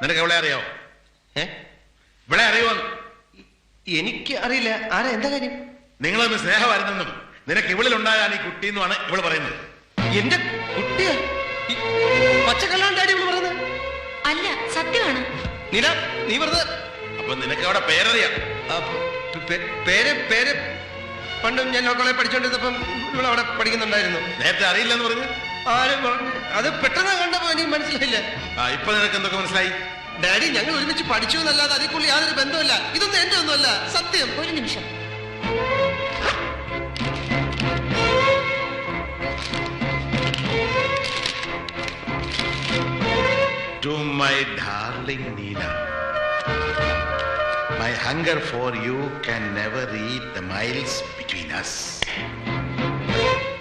നിനക്ക് എവിടെ അറിയാവോ? ഇവിടെ അറിയുമോ? എനിക്ക് അറിയില്ല. ആരാ, എന്താ കാര്യം? നിങ്ങൾ തമ്മിൽ സ്നേഹമായിരുന്നെന്നും നിനക്ക് ഇവളിലുണ്ടായാണ് ഈ കുട്ടി എന്നുമാണ് ഇവള് പറയുന്നത്. എന്റെ കുട്ടിയാ? പച്ചക്കള്ളാണ് ഡാഡി ഇവള് പറയുന്നത്? അല്ല, സത്യമാണ്. നീല, നീ വെറുതെ. അപ്പൊ നിനക്ക് അവിടെ പേരറിയാം? പേര് പേര് പണ്ടും ഞാൻ ലോക്കോളെ പഠിച്ചോണ്ടിരുന്നപ്പം ഇവളവിടെ പഠിക്കുന്നുണ്ടായിരുന്നു. നേരത്തെ അറിയില്ലെന്ന് പറഞ്ഞു? ആരും പറഞ്ഞു. അത് പെട്ടെന്ന് കണ്ടപ്പോ എനിക്ക് മനസ്സിലായില്ല. ഇപ്പൊ നിനക്ക് എന്തൊക്കെ മനസ്സിലായി? ഡാഡി, ഞങ്ങൾ ഒരുമിച്ച് പഠിച്ചു എന്നല്ലാതെ അതിക്കുള്ള യാതൊരു ബന്ധമില്ല. ഇതൊന്നും എന്റെ ഒന്നുമല്ല, സത്യം. ഒരു നിമിഷം. To my darling Neela, my hunger for you can never eat the miles between us.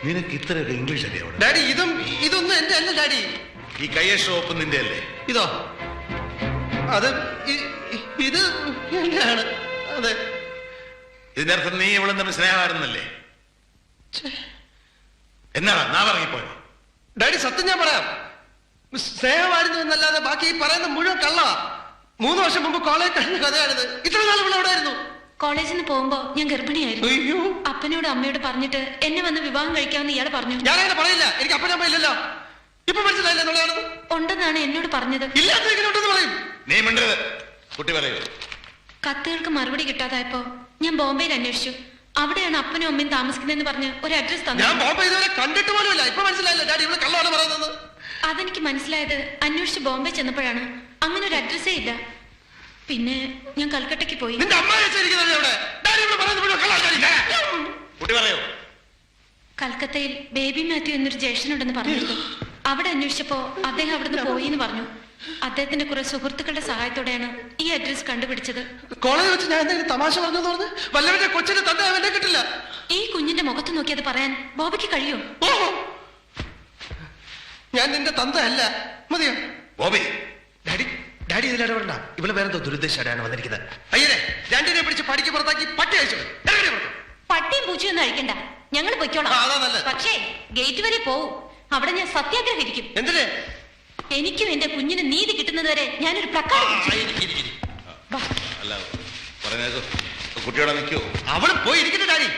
നിനക്ക് ഇത്രയൊക്കെ ഇംഗ്ലീഷ് അറിയാം ഡാഡി? ഇതൊന്നും എന്റെ അല്ല ഡാഡി. ഈ കയ്യ ഷോപ്പ് നിന്റെ അല്ലേ? ഇതോ? അത് ഇത് എന്റെയാണ്. അതെ. ഇതിനർത്ഥം നീ ഇവിടെ തമ്മിൽ സ്നേഹമായിരുന്നല്ലേ? എന്നാടാ നാ പറഞ്ഞിപ്പോയോ? ഡാഡി, സത്യം ഞാൻ പറയാം. സ്നേഹമായിരുന്നു എന്നല്ലാതെ ബാക്കി ഈ പറയുന്ന മുഴുവൻ കള്ളവാ. 3 വർഷം മുമ്പ് കോളേജ് കഴിഞ്ഞ കഥയാണിത്. ഇത്ര നാൾ ഇവിടെ എവിടെയായിരുന്നു? കോളേജിൽ നിന്ന് പോകുമ്പോ ഞാൻ ഗർഭിണിയായിരുന്നു. അയ്യോ. അപ്പനോട് അമ്മയോട് പറഞ്ഞിട്ട് എന്നെ വന്ന് വിവാഹം കഴിക്കാമെന്ന് ഇയാൾ പറഞ്ഞു. ഞാനങ്ങനെ പറയില്ല. എനിക്ക് അപ്പനമ്മ ഇല്ലല്ലോ. ഇപ്പൊ മനസ്സിലായില്ല എന്നുള്ളതാണ്. ഉണ്ടെന്നാണ് എന്നോട് പറഞ്ഞത്. ഇല്ലാത്തെങ്കിലും പറയും. നീ മിണ്ടരുത്. കുട്ടി പറയൂ. കത്തുകൾക്ക് മറുപടി കിട്ടാതായപ്പോ ഞാൻ ബോംബെയിൽ അന്വേഷിച്ചു. അവിടെയാണ് അപ്പനും അമ്മയും താമസിക്കുന്നതെന്ന് പറഞ്ഞ് ഒരു അഡ്രസ് തന്നു. ഞാൻ ബോംബെ ഇതുവരെ കണ്ടിട്ട് പോലുമില്ല. ഇപ്പൊ മനസ്സിലായില്ല ഡാഡി ഇവിടെ കള്ളമാണ് പറയുന്നത്. അതെനിക്ക് മനസ്സിലായത് അന്വേഷിച്ച് ബോംബെ ചെന്നപ്പോഴാണ്. അങ്ങനെ ഒരു അഡ്രസ്സേ ഇല്ല. പിന്നെ ഞാൻ കൽക്കട്ടയ്ക്ക് പോയി. കൽക്കത്തയിൽ ബേബി മാത്യു എന്നൊരു ജ്യേഷ്ഠനുണ്ടെന്ന് പറഞ്ഞിരുന്നു. അവിടെ അന്വേഷിച്ചപ്പോ അദ്ദേഹം അവിടുന്ന് പോയി എന്ന് പറഞ്ഞു. അദ്ദേഹത്തിന്റെ കുറെ സുഹൃത്തുക്കളുടെ സഹായത്തോടെയാണ് ഈ അഡ്രസ് കണ്ടുപിടിച്ചത്. കോളേജ് വെച്ച് ഞാൻ എന്തെങ്കിലും തമാശ പറഞ്ഞു തോന്നുന്നു. വല്ലവരുടെ കൊച്ചിന്റെ തന്ത അവന്റെ കിട്ടില്ല. ഈ കുഞ്ഞിന്റെ മുഖത്ത് നോക്കി അത് പറയാൻ ബോബയ്ക്ക് കഴിയും? ഞാൻ നിന്റെ തന്ത അല്ല. മതിയോ ബോബി? Daddy, daddy ഇതിലിടപെടണ്ട. ഇവള് വേറെന്തോ ദുരുദ്ദേശമാണ് വന്നിരിക്കുന്നത്. അയ്യേ, രണ്ടിനെ പിടിച്ച് പടിക്ക് പുറത്താക്കി പട്ടി അയച്ചു. പട്ടിയും പൂച്ചയൊന്നും അഴിക്കണ്ട, ഞങ്ങൾ പൊയ്ക്കോളാം. പക്ഷേ ഗേറ്റ് വരെ പോവും. അവിടെ ഞാൻ സത്യാഗ്രഹം ഇരിക്കും. എന്തിന്? എനിക്കും എന്റെ കുഞ്ഞിന് നീതി കിട്ടുന്നത് വരെ ഞാനൊരു പ്രക്കാരം. കുട്ടിയോടെ നിൽക്കൂ. അവള് പോയി ഇരിക്കട്ടെ ഡാഡി.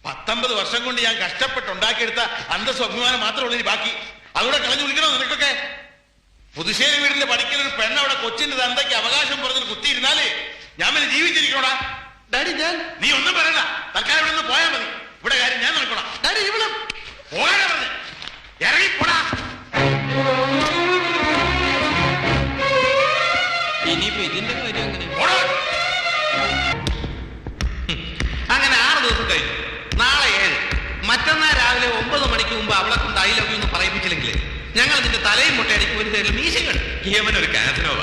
19 വർഷം കൊണ്ട് ഞാൻ കഷ്ടപ്പെട്ടുണ്ടാക്കിയെടുത്ത അന്തസ്സും അഭിമാനം മാത്രമേ ഉള്ളൂ ബാക്കി. അതുകൂടെ കളഞ്ഞു വിളിക്കണോ നിനക്കൊക്കെ? പുതുശ്ശേരി വീടിന്റെ പടിക്കൽ ഒരു പെണ്ണവിടെ കൊച്ചിന്റെ തന്തയ്ക്ക് അവകാശം പറഞ്ഞ് കുത്തിയിരുന്നാലേ ഞാൻ പിന്നെ ജീവിച്ചിരിക്കണോടാ. ഡാഡി, നീ ഒന്നും പറയണ്ട. തൽക്കാലം ഇവിടെ നിന്ന് പോയാൽ മതി. ഇവിടെ കാര്യം ഞാൻ നോക്കണം. ഡാഡി, ഇവിടെ പോകാനാ പറഞ്ഞ് ഇറങ്ങിപ്പോടാ. ഇനിയിപ്പോ ഇതിന്റെ കാര്യം അങ്ങനെ 6 ദിവസം കഴിഞ്ഞു. നാളെ 7, മറ്റന്നാൾ രാവിലെ 9 മണിക്ക് മുമ്പ് അവളെ കൊണ്ട് ഐ ലവ് യു എന്ന് പറയിപ്പിച്ചില്ലെങ്കിൽ ഞങ്ങൾ നിന്റെ തലയും മുട്ടയടിക്കും. ഒരു തരം മീശകൾ. യമനൊരു കാസനോവ.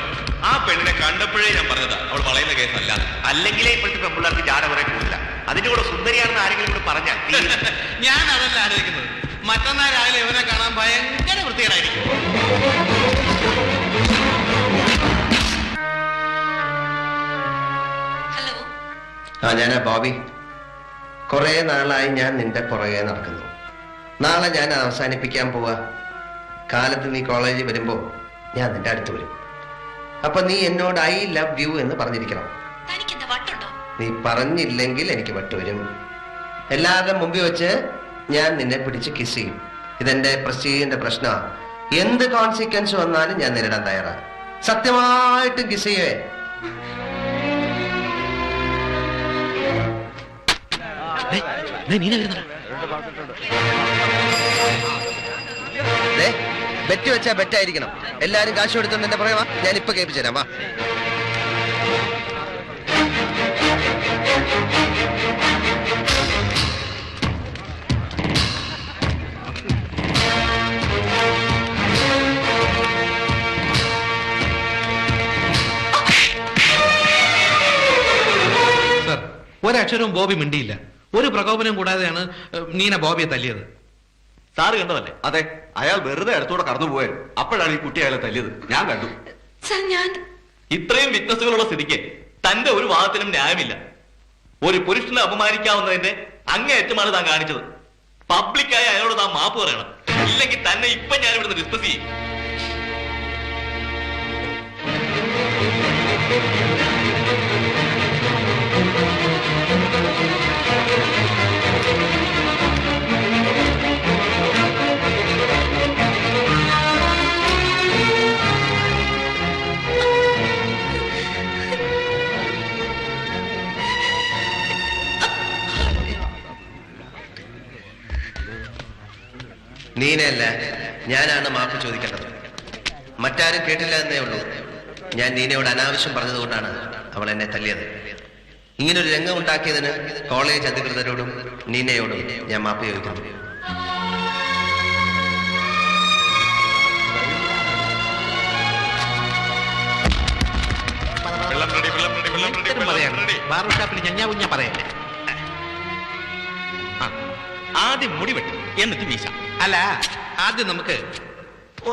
ആ പെണ്ണിനെ കണ്ടപ്പോഴേ ഞാൻ പറഞ്ഞതാ അവൾ പറയുന്ന കേസല്ല. അല്ലെങ്കിലേ ഇപ്പോഴത്തെ പെൺപിള്ളേർക്ക് ജാട കുറെ കൂടില്ല. അതിന്റെ കൂടെ സുന്ദരിയാണെന്ന് ആരെങ്കിലും കൂടെ പറഞ്ഞാൽ ഞാൻ അതല്ല ആലോചിക്കുന്നത്. മറ്റന്നാൾ രാവിലെ ഇവനെ കാണാൻ ഭയങ്കര വൃത്തികേടായിരിക്കും. ഹലോ. ഞാനാ ബോബി. കുറെ നാളായി ഞാൻ നിന്റെ പുറകെ നടക്കുന്നു. നാളെ ഞാൻ അവസാനിപ്പിക്കാൻ പോവാ. കാലത്ത് നീ കോളേജിൽ വരുമ്പോ ഞാൻ നിന്റെ അടുത്ത് വരും. അപ്പൊ നീ എന്നോട് ഐ ലവ് യു എന്ന് പറഞ്ഞിരിക്കണം. നീ പറഞ്ഞില്ലെങ്കിൽ എനിക്ക് വട്ടുവരും. എല്ലാവരുടെ മുമ്പിൽ വെച്ച് ഞാൻ നിന്നെ പിടിച്ച് കിസ് ചെയ്യും. ഇതെന്റെ പ്രസ്റ്റീജിന്റെ പ്രശ്നമാണ്. എന്ത് കോൺസിക്വൻസ് വന്നാലും ഞാൻ നേരിടാൻ തയ്യാറാണ്. സത്യമായിട്ടും കിസ് ചെയ്യേ. ബെറ്റ് വെച്ചാ ബെറ്റായിരിക്കണം. എല്ലാരും കാശ് കൊടുത്തോണ്ട് എന്റെ പറയാ. ഞാൻ ഇപ്പൊ കേൾപ്പിച്ചു തരാം. വാ. സർ, ഒരക്ഷരവും ബോബി മിണ്ടിയില്ല. ഒരു പ്രകോപനം കൂടാതെയാണ് നീന ബോബിയെ തല്ലിയത്. സാറ് കണ്ടതല്ലേ? അതെ, അയാൾ വെറുതെ അടുത്തൂടെ കടന്നു പോയത്. അപ്പോഴാണ് ഈ കുട്ടി അയാളെ തല്ലിയത്. ഞാൻ കണ്ടു. ഇത്രയും വിറ്റ്നസുകളുള്ള സ്ഥിതിക്ക് തന്റെ ഒരു വാദത്തിനും ന്യായമില്ല. ഒരു പുരുഷനെ അപമാനിക്കാവുന്നതിന്റെ അങ്ങേയറ്റമാണ് താൻ കാണിച്ചത്. പബ്ലിക്കായി അയാളോട് താൻ മാപ്പ് പറയണം. ഇല്ലെങ്കിൽ തന്നെ ഇപ്പൊ ഞാൻ ഇവിടുന്ന് ഡിസ്കസ് ചെയ്യും. നീനയല്ല, ഞാനാണ് മാപ്പ് ചോദിക്കേണ്ടത്. മറ്റാരും കേട്ടില്ല എന്നേ ഉള്ളൂ. ഞാൻ നീനയോട് അനാവശ്യം പറഞ്ഞതുകൊണ്ടാണ് അവൾ എന്നെ തല്ലിയത്. ഇങ്ങനൊരു രംഗം ഉണ്ടാക്കിയതിന് കോളേജ് അധികൃതരോടും നീനയോടും ഞാൻ മാപ്പ് ചോദിക്കുന്നു. വെള്ളം ready, വെള്ളം ready, വെള്ളം ready, വെള്ളം ready. ബാർബർ ഷാപ്പിൽ ഞാൻ പറയല്ലേ. ആദ്യം മുടി വെട്ടും എന്നിട്ട് വീശ. അല്ല, ആദ്യം നമുക്ക്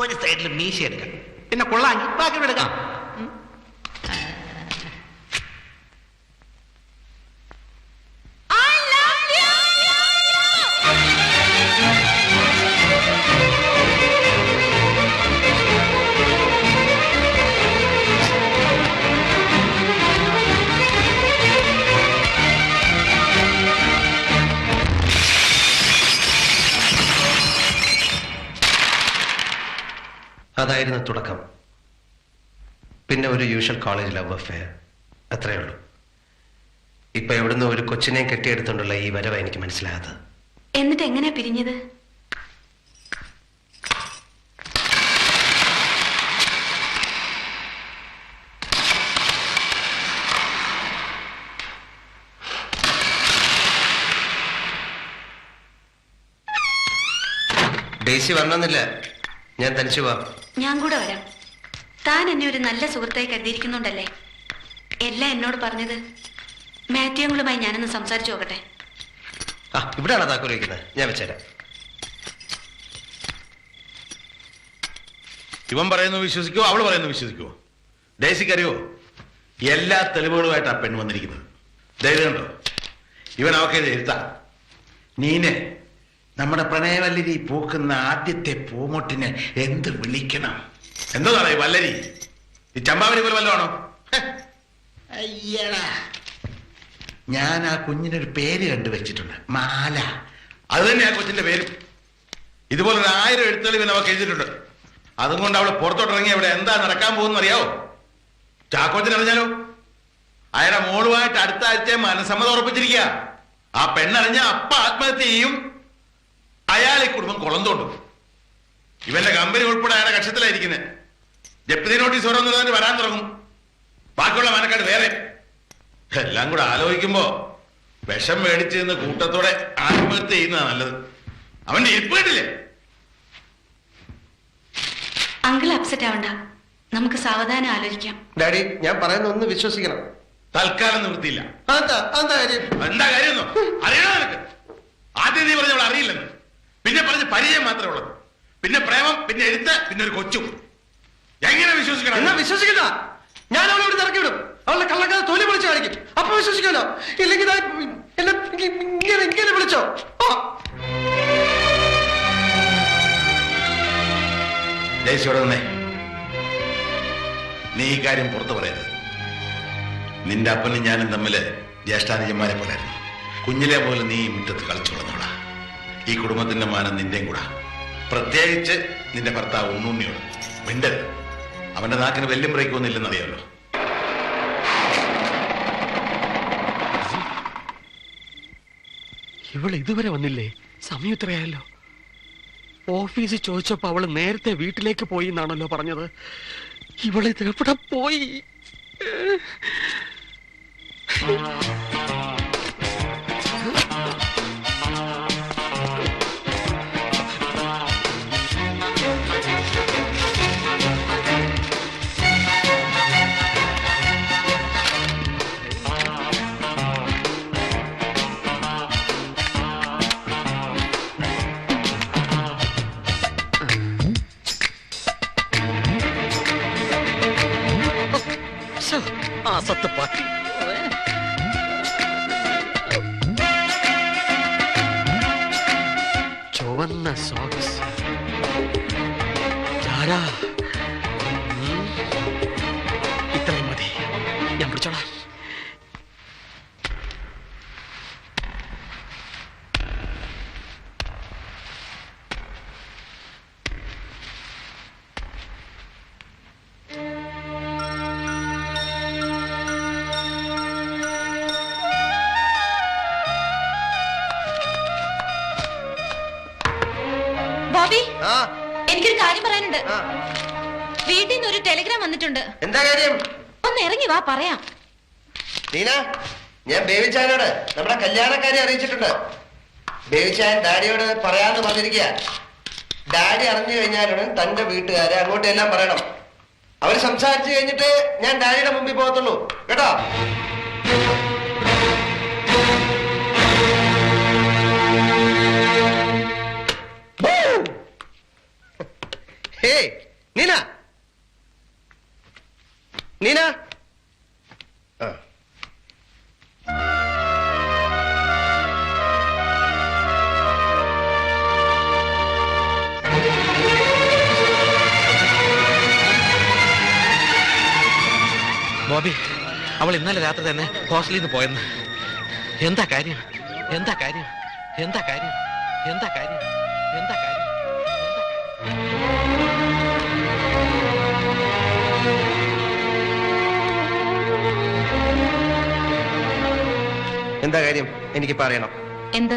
ഒരു സൈഡിൽ മീശ എടുക്കാം, പിന്നെ കൊള്ളാങ്കി ബാക്കി എടുക്കാം. അതായിരുന്നു തുടക്കം. പിന്നെ ഒരു യൂഷ്വൽ കോളേജ് ലവ് അഫെയർ, അത്രയേ ഉള്ളൂ. ഇപ്പൊ എവിടുന്ന് ഒരു കൊച്ചിനെ കെട്ടിയെടുത്തോണ്ടുള്ള ഈ വരവ് എനിക്ക് മനസ്സിലാകാത്തത്. എന്നിട്ട് എങ്ങനെയാ പിരിഞ്ഞത്? ഡേസി വരണമെന്നില്ല, ഞാൻ തനിച്ചു പോവാം. ഞാൻ കൂടെ വരാം. താൻ എന്നെ ഒരു നല്ല സുഹൃത്തായി കരുതിയിരിക്കുന്നുണ്ടല്ലേ? എല്ലാം എന്നോട് പറഞ്ഞത്. മാത്യുങ്ങളുമായി ഞാനൊന്ന് സംസാരിച്ചു നോക്കട്ടെ. ഇവിടെയാണോ താക്കോൽ വയ്ക്കുന്നത്? ഞാൻ വെച്ചേരാം. ഇവൻ പറയുന്നു വിശ്വസിക്കുവോ, അവള് പറയുന്നു വിശ്വസിക്കുവോ? ഡേസിക്കറിയോ, എല്ലാ തെളിവുകളുമായിട്ട് ആ പെണ്ണ് വന്നിരിക്കുന്നത്. ധൈര്യമുണ്ടോ? ഇവൻ അവക്കെ എഴുത്താ. നീനെ നമ്മുടെ പ്രണയവല്ലരി പൂക്കുന്ന ആദ്യത്തെ പൂമൊട്ടിന് എന്ത് വിളിക്കണം? എന്തോന്നാണ് ഈ വല്ലരി? ഈ ചമ്പാവലി പോലെ വല്ലതാണോ? അയ്യടാ, ഞാൻ ആ കുഞ്ഞിനൊരു പേര് കണ്ടുവച്ചിട്ടുണ്ട്, മാല. അത് തന്നെ ആ കൊച്ചിന്റെ പേരും. ഇതുപോലെ 1000 എഴുത്തുകൾ ഇവൻ അവർക്ക് എഴുതിയിട്ടുണ്ട്. അതുകൊണ്ട് അവള് പുറത്തോട്ടിറങ്ങി അവിടെ എന്താ നടക്കാൻ പോകുന്ന അറിയാവോ? ചാക്കോച്ചൻ അറിഞ്ഞാലോ? അയാളുടെ മോളുമായിട്ട് അടുത്ത ആഴ്ച മനസ്സമ്മതം ഉറപ്പിച്ചിരിക്കുക. ആ പെണ്ണറിഞ്ഞ അപ്പ ആത്മഹത്യ ചെയ്യും. അയാൾ ഈ കുടുംബം കുളം തോണ്ടും. ഇവന്റെ കമ്പനി ഉൾപ്പെടെ അയാളുടെ കക്ഷത്തിലായിരിക്കുന്നത്. ജപ്തി നോട്ടീസ് ഓരോന്ന് വരാൻ തുടങ്ങും. ബാക്കിയുള്ള മനക്കാട് വേറെ. എല്ലാം കൂടെ ആലോചിക്കുമ്പോ വിഷം മേടിച്ച് നിന്ന് കൂട്ടത്തോടെ ആത്മഹത്യ ചെയ്യുന്നതാണ് നല്ലത്. അവന്റെ ഇരിപ്പ് കേട്ടില്ലേ? അങ്കിൾ അപ്സെറ്റ് ആവണ്ട, നമുക്ക് സാവധാനം ആലോചിക്കാം. ഡാഡി, ഞാൻ പറയുന്ന ഒന്ന് വിശ്വസിക്കണം. തൽക്കാലം നിവൃത്തിയില്ല. എന്താ എന്താ കാര്യം അറിയണോ നിനക്ക്? ആദ്യം നീ പറഞ്ഞവൾ അറിയില്ലെന്ന്, പിന്നെ പറഞ്ഞ് പരിചയം മാത്രമേ ഉള്ളത്, പിന്നെ പ്രേമം, പിന്നെ എഴുത്ത്, പിന്നെ ഒരു കൊച്ചു. എങ്ങനെ വിശ്വസിക്കണം? എന്നാ വിശ്വസിക്കില്ല. ഞാൻ അവളെ ഇവിടെ ഇറക്കി വിടും. അവളുടെ കള്ളക്കാതെ തൊലി വിളിച്ചു കാണിക്കും. അപ്പൊ വിശ്വസിക്കുമല്ലോ. ഇല്ലെങ്കിൽ ഇങ്ങനെ വിളിച്ചോ. ദേശിയോടെ നിന്നേ. നീ ഈ കാര്യം പുറത്തു പറയരുത്. നിന്റെ അപ്പനും ഞാനും തമ്മില് ജ്യേഷ്ഠാനുജന്മാരെ പോലായിരുന്നു. കുഞ്ഞിലെ പോലെ നീ ഈ മുറ്റത്ത് കളിച്ചു വളർന്നോളാ. ഈ കുടുംബത്തിന്റെ മാനം നിന്റെയും കൂടാ. പ്രത്യേകിച്ച് നിന്റെ ഭർത്താവ് ഉണ്ണുണ്ണിയോട് മിണ്ടരുത്. അവന്റെ നാക്കിന് വെല്ലും ബ്രേക്കൊന്നും ഇല്ലെന്നറിയാമല്ലോ. ഇവൾ ഇതുവരെ വന്നില്ലേ? സമയം ഇത്രയായല്ലോ. ഓഫീസിൽ ചോദിച്ചപ്പോ അവള് നേരത്തെ വീട്ടിലേക്ക് പോയി എന്നാണല്ലോ പറഞ്ഞത്. ഇവളിത് എവിടെ പോയി? സത്ത് പാട്ടി ചുവന്ന സോക്സ്. ഇത്രയും മതി. ബോബി, ആ എനിക്കൊരു കാര്യം പറയാനുണ്ട്. ആ വീട്ടിൽ നിന്ന് ഒരു ടെലിഗ്രാം വന്നിട്ടുണ്ട്. എന്താ കാര്യം? ഒന്ന് ഇറങ്ങി വാ, പറയാം. നീന, ഞാൻ ബേബിച്ചായനോട് നമ്മുടെ കല്യാണക്കാരെ അറിയിച്ചിട്ടുണ്ട്. ബേബിച്ചായൻ ഡാഡിയോട് പറയാന്ന് പറഞ്ഞിരിക്കുക. ഡാഡി അറിഞ്ഞു കഴിഞ്ഞാലുടൻ തന്റെ വീട്ടുകാരെ അങ്ങോട്ടെല്ലാം പറയണം. അവർ സംസാരിച്ചു കഴിഞ്ഞിട്ട് ഞാൻ ഡാഡിയുടെ മുമ്പിൽ പോകത്തുള്ളൂ, കേട്ടോ? ഹേ നീന, നീന. ആ ബോബി, അവൾ ഇന്നലെ രാത്രി തന്നെ ഹോസ്റ്റലിൽ നിന്ന് പോയെന്ന്. എന്താ കാര്യം? എന്താ കാര്യം? എന്താ കാര്യം? എന്താ കാര്യം? എന്താ കാര്യം? എന്താ കാര്യം? എനിക്ക് പറയണം. എന്ത്?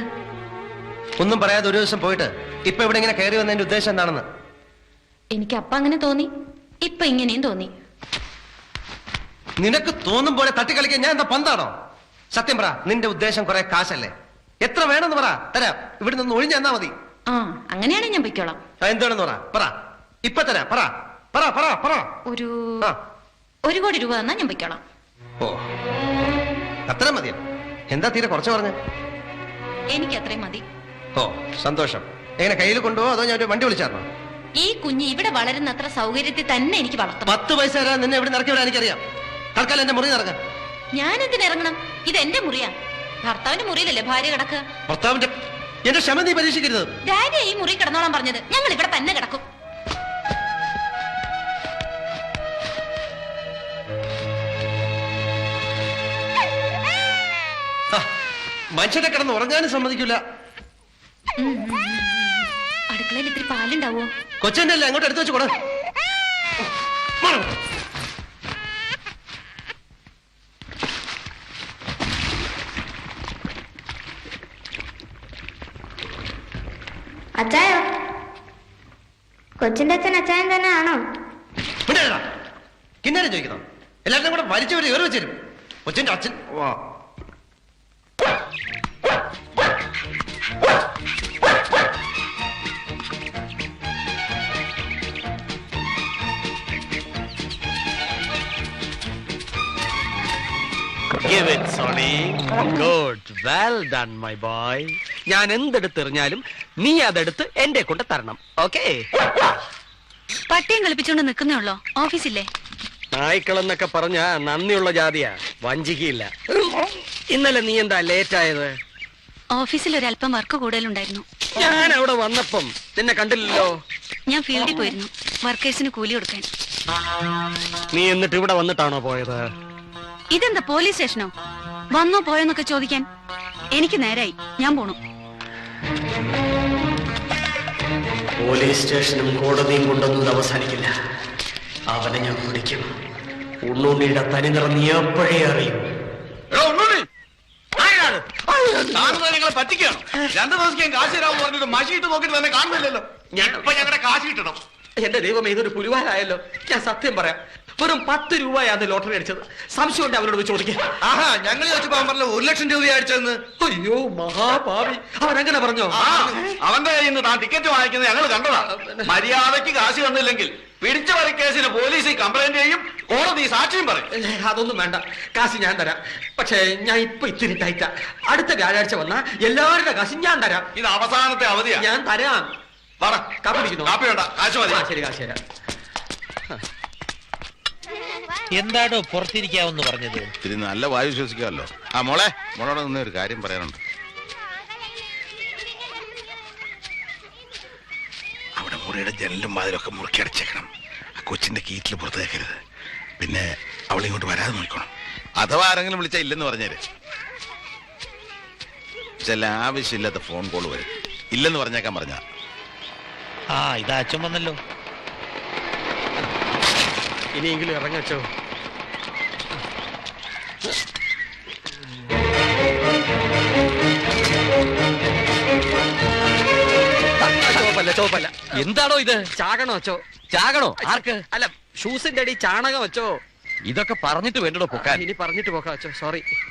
ഒന്നും പറയാതെ ഒരു ദിവസം പോയിട്ട് ഇപ്പൊ ഇവിടെ ഇങ്ങനെ കയറി വന്നതിന്റെ ഉദ്ദേശം എന്താണെന്ന്? എനിക്ക് അപ്പ അങ്ങനെ തോന്നി, ഇപ്പൊ ഇങ്ങനെയും തോന്നി. നിനക്ക് തോന്നും പോലെ തട്ടിക്കളിക്കാൻ ഞാൻ എന്താ പന്താണോ? സത്യം പറ, നിന്റെ ഉദ്ദേശം കുറെ കാശല്ലേ? എത്ര വേണമെന്ന് പറ, തരാം. ഇവിടെ നിന്ന് ഒഴിഞ്ഞു തന്നാ മതി. ആ, അങ്ങനെയാണെങ്കിൽ ഞാൻ പൊയ്ക്കോളാം. എന്താണെന്ന് പറ, ഇപ്പൊ തരാം. പറ പറ പറ പറ. ഒരു ആ. 1 കോടി രൂപ തന്നാ ഞാൻ പൊയ്ക്കോളാം. ഓ, അത്ര മതിയോ? എന്താ തീരെ കുറച്ച് പറഞ്ഞ? എനിക്ക് അത്രയും മതി. ഓ, സന്തോഷം. എങ്ങനെ കയ്യിൽ കൊണ്ടുപോകോ അതോ ഞാൻ ഒരു വണ്ടി വിളിച്ചാർന്നോ? ഈ കുഞ്ഞ് ഇവിടെ വളരുന്ന അത്ര സൗകര്യത്തിൽ തന്നെ എനിക്ക് വളർത്തണം. 10 പൈസ തരാൻ നിന്നെ ഇവിടെ നിറക്കി വിടാൻ എനിക്കറിയാം. തൽക്കാലം എന്റെ മുറി നടക്കാം. ഞാൻ എന്തിന് ഇറങ്ങണം? ഇത് എന്റെ മുറിയാ. ഭർത്താവിന്റെ മുറിയിലല്ലേ ഭാര്യ കിടക്കുക. ഭർത്താവിന്റെ എന്റെ ക്ഷമ നീ പരീക്ഷിക്കരുത്. ഡാഡി ഈ മുറി കിടന്നോളാൻ പറഞ്ഞത്. ഞങ്ങൾ ഇവിടെ തന്നെ കിടക്കും. മനുഷ്യനെ കിടന്ന് ഉറങ്ങാനും സമ്മതിക്കില്ല. അടുക്കളയിൽ ഇത്തിരി പാലുണ്ടാവോ? കൊച്ചന്റെ അല്ലേ, അങ്ങോട്ട് എടുത്തു വെച്ച് കൊടു. അച്ചായോ? കൊച്ചിന്റെ അച്ഛൻ അച്ചായൻ തന്നെ ആണോ? കിന്നാരെ ചോദിക്കണം. എല്ലാവരും കൂടെ വലിച്ചു വരും, ഏറി വെച്ചേരും. കൊച്ചിന്റെ അച്ഛൻ Give it, Sonny. Good. Well done, my boy. ഞാൻ എന്തെടുത്തെറിഞ്ഞാലും നീ അതെടുത്ത് എന്റെ കൊണ്ട് തരണം. ഓക്കേ? പട്ടിയും കളിപ്പിച്ചുകൊണ്ട് നിൽക്കുന്നേ ഉള്ളോ? ഓഫീസില്ലേ? നായ്ക്കളെന്നൊക്കെ പറഞ്ഞ നന്ദിയുള്ള ജാതിയാ, വഞ്ചിക്കയില്ല. ഇന്നലെ നീ എന്താ ലേറ്റ് ആയത്? ഓഫീസിൽ ഒരല്പം വർക്ക് കൂടുതലുണ്ടായിരുന്നു. ഞാൻ അവിടെ വന്നപ്പം നിന്നെ കണ്ടില്ലല്ലോ. ഞാൻ ഫീൽഡിൽ പോയിരുന്നു, വർക്കേഴ്സിന് കൂലി കൊടുക്കാൻ. നീ എന്നിട്ട് ഇവിടെ വന്നിട്ടാണോ പോയത്? ഇതെന്താ പോലീസ് സ്റ്റേഷനോ? വന്നോ പോയോന്നൊക്കെ ചോദിക്കാൻ? എനിക്ക് നേരായി, ഞാൻ പോണു. പോലീസ് സ്റ്റേഷനും കോടതിയും കൊണ്ടൊന്നും അവസാനിക്കില്ല. അവനെ ഞാൻ പിടിക്കും. ഉണ്ണുണ്ണിയുടെ തനി നിറം നീ എപ്പോഴേ അറിയും. നിങ്ങളെ പറ്റിക്കാണോ? 2 ദിവസം കാശ് തരാമെന്ന് പറഞ്ഞിട്ട് മഷിയിട്ട് നോക്കിട്ട് തന്നെ കാണുന്നില്ലല്ലോ. ഇപ്പൊ ഞങ്ങളുടെ കാശ് കിട്ടണം. എന്റെ ദൈവം, ഇതൊരു പുലിവാലായല്ലോ. ഞാൻ സത്യം പറയാം, വെറും 10 രൂപയാണ് ലോട്ടറി അടിച്ചത്. സംശയമുണ്ട് അവരോട് ചോദിക്കാം. ആഹാ, ഞങ്ങൾ ചോദിച്ചപ്പോ അവൻ പറഞ്ഞ 1 ലക്ഷം രൂപ അടിച്ചതെന്ന്. അയ്യോ മഹാഭാവി, അവൻ അങ്ങനെ പറഞ്ഞോ? അവന്റെ കയ്യിൽ നിന്ന് താൻ ടിക്കറ്റ് വാങ്ങിക്കുന്നത് ഞങ്ങൾ കണ്ടതാ. മര്യാദയ്ക്ക് കാശ് തന്നില്ലെങ്കിൽ പിടിച്ച വരി കേസിന് പോലീസിൽ കംപ്ലൈന്റ് ചെയ്യും, കോടതി സാക്ഷിയും പറയും. അതൊന്നും വേണ്ട, കാശ് ഞാൻ തരാം. പക്ഷേ ഞാൻ ഇപ്പൊ ഇത്തിരി ടൈറ്റാ. അടുത്ത വ്യാഴാഴ്ച വന്നാ എല്ലാവരുടെ കാശ് ഞാൻ തരാം. ഇത് അവസാനത്തെ അവധിയാ. ഞാൻ തരാം. പറ, കാപ്പി കുടിക്കുന്നോ? കാപ്പി വേണ്ട, കാശ് മതി. ശരി, കാശ് തരാം. എന്താടോ പുറത്തിരിക്കാവെന്ന് പറഞ്ഞത്? ഇത്തിരി നല്ല വായു ശ്വസിക്കാമല്ലോ. മോളോട് നിന്ന് ഒരു കാര്യം പറയാനുണ്ട്. അവിടെ മുറിയുടെ ജനലും വാതിലൊക്കെ മുറുക്കി അടച്ചേക്കണം. ആ കൊച്ചിന്റെ കീറ്റിൽ പുറത്ത് വെക്കരുത്. പിന്നെ അവളിങ്ങോട്ട് വരാതെ നോക്കണം. അഥവാ ആരെങ്കിലും വിളിച്ചാൽ ഇല്ലെന്ന് പറഞ്ഞേര്. ചില ആവശ്യമില്ലാത്ത ഫോൺ കോൾ വരും. ഇല്ലെന്ന് പറഞ്ഞേക്കാൻ പറഞ്ഞ. ആ, ഇതാ അച്ഛൻ വന്നല്ലോ. ഇനിയെങ്കിലും ഇറങ്ങച്ചോ. ചോപ്പല്ല. എന്താണോ ഇത്? ചാകണം അച്ചോ. ചാകണോ? ആർക്ക്? അല്ല, ഷൂസിന്റെ അടി ചാണകം അച്ചോ. ഇതൊക്കെ പറഞ്ഞിട്ട് വേണ്ടോ പൊക്കാൻ? ഇനി പറഞ്ഞിട്ട് പോക്കാം അച്ചോ, സോറി.